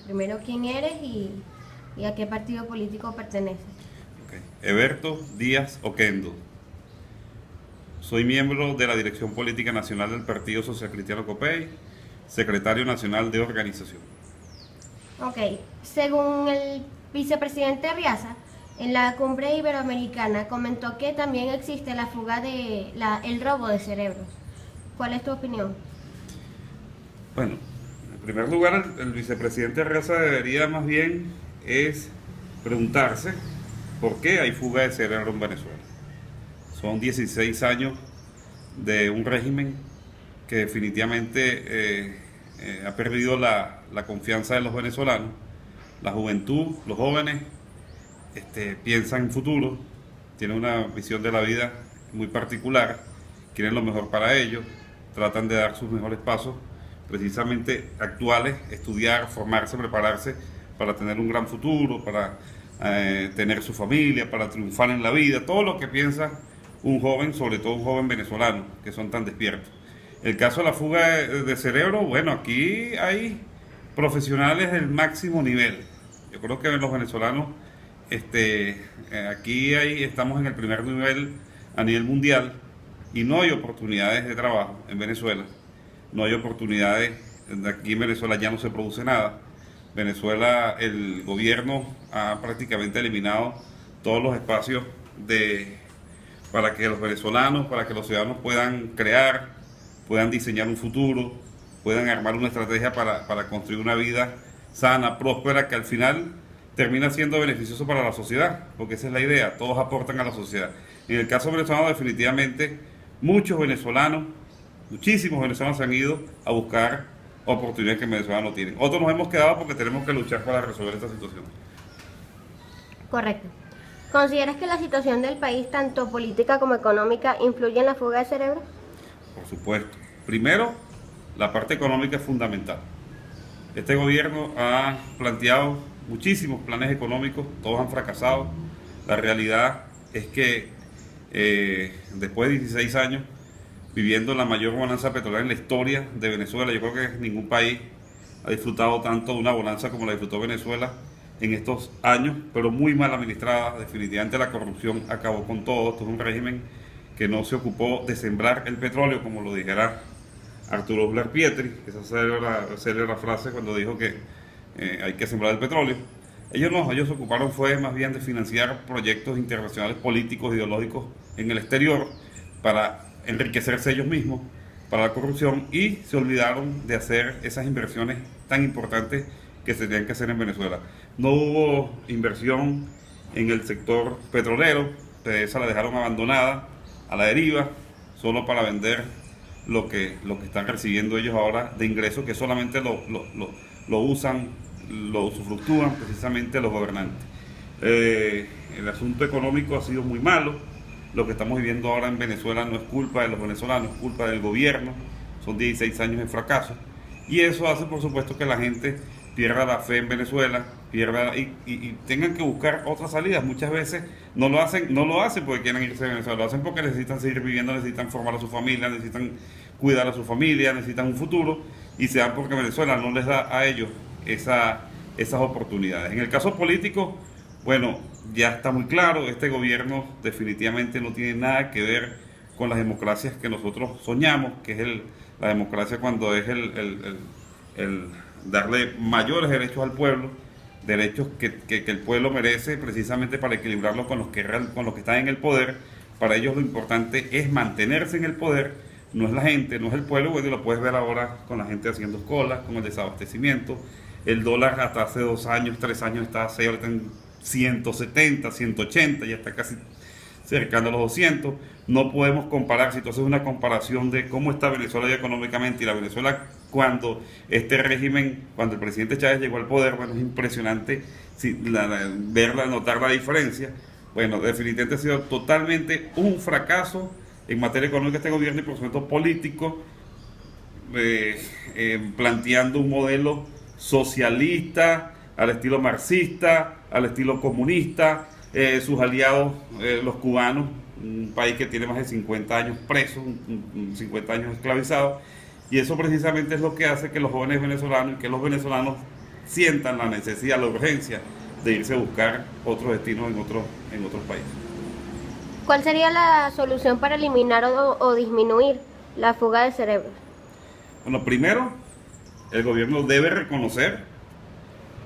Primero, ¿quién eres y a qué partido político perteneces? Ok. Eberto Díaz Oquendo. Soy miembro de la Dirección Política Nacional del Partido Social Cristiano Copey, secretario nacional de organización. Ok, según el vicepresidente Riaza, en la cumbre iberoamericana comentó que también existe la fuga el robo de cerebros. ¿Cuál es tu opinión? Bueno, en primer lugar, el vicepresidente Reza debería más bien es preguntarse por qué hay fuga de cerebro en Venezuela. Son 16 años de un régimen que definitivamente ha perdido la confianza de los venezolanos. La juventud, los jóvenes, piensan en futuro, tienen una visión de la vida muy particular, quieren lo mejor para ellos, tratan de dar sus mejores pasos, precisamente actuales, estudiar, formarse, prepararse para tener un gran futuro, para tener su familia, para triunfar en la vida, todo lo que piensa un joven, sobre todo un joven venezolano, que son tan despiertos. El caso de la fuga de cerebro, bueno, aquí hay profesionales del máximo nivel. Yo creo que los venezolanos, estamos en el primer nivel a nivel mundial y no hay oportunidades de trabajo en Venezuela. No hay oportunidades, aquí en Venezuela ya no se produce nada. Venezuela, el gobierno ha prácticamente eliminado todos los espacios para que los venezolanos, para que los ciudadanos puedan crear, puedan diseñar un futuro, puedan armar una estrategia para construir una vida sana, próspera, que al final termina siendo beneficioso para la sociedad, porque esa es la idea, todos aportan a la sociedad. En el caso venezolano, definitivamente, muchos venezolanos, muchísimos venezolanos se han ido a buscar oportunidades que en Venezuela no tienen. Otros nos hemos quedado porque tenemos que luchar para resolver esta situación. Correcto. ¿Consideras que la situación del país, tanto política como económica, influye en la fuga de cerebros? Por supuesto. Primero, la parte económica es fundamental. Este gobierno ha planteado muchísimos planes económicos, todos han fracasado. La realidad es que después de 16 años, viviendo la mayor bonanza petrolera en la historia de Venezuela, yo creo que ningún país ha disfrutado tanto de una bonanza como la disfrutó Venezuela en estos años, pero muy mal administrada. Definitivamente la corrupción acabó con todo. Esto es un régimen que no se ocupó de sembrar el petróleo, como lo dijera Arturo Uslar Pietri, esa célebre frase cuando dijo que hay que sembrar el petróleo. Ellos se ocuparon fue más bien de financiar proyectos internacionales políticos, ideológicos en el exterior para enriquecerse ellos mismos, para la corrupción, y se olvidaron de hacer esas inversiones tan importantes que se tenían que hacer en Venezuela. No hubo inversión en el sector petrolero, esa la dejaron abandonada, a la deriva, solo para vender lo que están recibiendo ellos ahora de ingresos, que solamente lo usan, lo usufructúan precisamente los gobernantes. El asunto económico ha sido muy malo. Lo que estamos viviendo ahora en Venezuela no es culpa de los venezolanos, es culpa del gobierno. Son 16 años de fracaso. Y eso hace, por supuesto, que la gente pierda la fe en Venezuela, y tengan que buscar otras salidas. Muchas veces no lo hacen porque quieren irse de Venezuela, lo hacen porque necesitan seguir viviendo, necesitan formar a su familia, necesitan cuidar a su familia, necesitan un futuro, y se dan porque Venezuela no les da a ellos esas oportunidades. En el caso político, bueno, ya está muy claro, este gobierno definitivamente no tiene nada que ver con las democracias que nosotros soñamos, que es la democracia cuando es el darle mayores derechos al pueblo, derechos que el pueblo merece precisamente para equilibrarlo con los que están en el poder. Para ellos lo importante es mantenerse en el poder, no es la gente, no es el pueblo. Bueno, lo puedes ver ahora con la gente haciendo colas, con el desabastecimiento. El dólar hasta hace 2 años, 3 años estaba a 6, ahorita en 170, 180, ya está casi cercano a los 200. No podemos comparar. Si tú haces una comparación de cómo está Venezuela ya económicamente y la Venezuela cuando este régimen, cuando el presidente Chávez llegó al poder, bueno, es impresionante notar la diferencia. Bueno, definitivamente ha sido totalmente un fracaso en materia económica este gobierno, y por supuesto político, planteando un modelo socialista al estilo marxista, al estilo comunista. Sus aliados, los cubanos, un país que tiene más de 50 años preso, 50 años esclavizado, y eso precisamente es lo que hace que los jóvenes venezolanos y que los venezolanos sientan la necesidad, la urgencia de irse a buscar otros destinos en otros países. ¿Cuál sería la solución para eliminar o disminuir la fuga de cerebros? Bueno, primero, el gobierno debe reconocer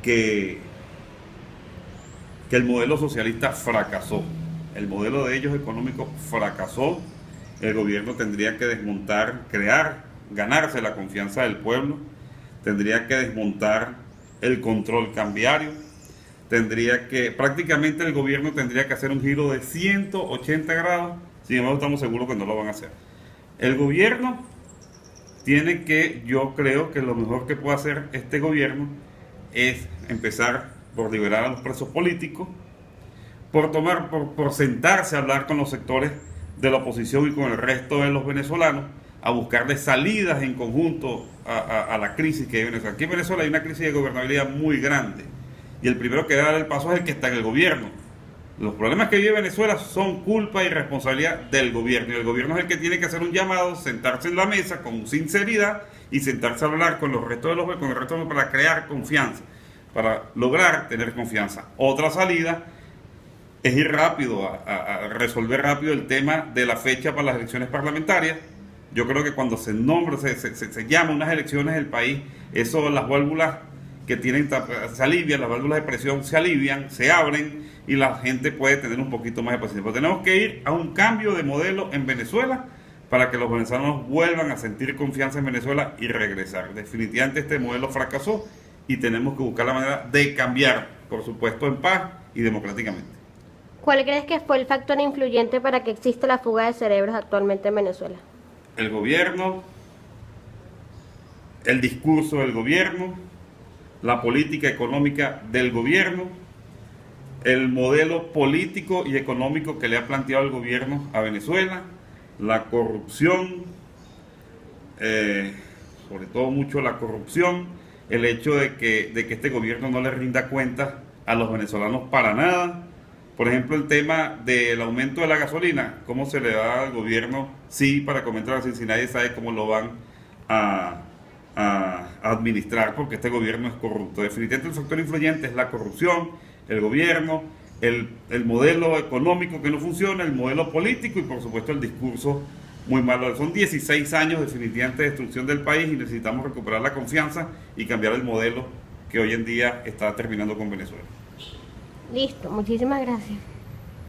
que el modelo socialista fracasó. El modelo de ellos económico fracasó. El gobierno tendría que desmontar, ganarse la confianza del pueblo, tendría que desmontar el control cambiario, prácticamente el gobierno tendría que hacer un giro de 180 grados, sin embargo estamos seguros que no lo van a hacer. El gobierno yo creo que lo mejor que puede hacer este gobierno es empezar por liberar a los presos políticos, por sentarse a hablar con los sectores de la oposición y con el resto de los venezolanos, a buscarle salidas en conjunto a la crisis que hay en Venezuela. Aquí en Venezuela hay una crisis de gobernabilidad muy grande y el primero que debe dar el paso es el que está en el gobierno. Los problemas que vive Venezuela son culpa y responsabilidad del gobierno, y el gobierno es el que tiene que hacer un llamado, sentarse en la mesa con sinceridad y sentarse a hablar con el resto para crear confianza, para lograr tener confianza. Otra salida es ir rápido, a resolver rápido el tema de la fecha para las elecciones parlamentarias. Yo creo que cuando se llama unas elecciones del país, las válvulas que tienen se alivian, las válvulas de presión se alivian, se abren y la gente puede tener un poquito más de paciencia. Pero tenemos que ir a un cambio de modelo en Venezuela para que los venezolanos vuelvan a sentir confianza en Venezuela y regresar. Definitivamente este modelo fracasó y tenemos que buscar la manera de cambiar, por supuesto en paz y democráticamente. ¿Cuál crees que fue el factor influyente para que exista la fuga de cerebros actualmente en Venezuela? El gobierno, el discurso del gobierno, la política económica del gobierno, el modelo político y económico que le ha planteado el gobierno a Venezuela, la corrupción, sobre todo mucho la corrupción, el hecho de que este gobierno no le rinda cuentas a los venezolanos para nada. Por ejemplo, el tema del aumento de la gasolina, cómo se le da al gobierno, sí, para comentar así, si nadie sabe cómo lo van a administrar, porque este gobierno es corrupto. Definitivamente el factor influyente es la corrupción, el gobierno, el modelo económico que no funciona, el modelo político y por supuesto el discurso muy malo. Son 16 años definitivamente de destrucción del país y necesitamos recuperar la confianza y cambiar el modelo que hoy en día está terminando con Venezuela. Listo, muchísimas gracias.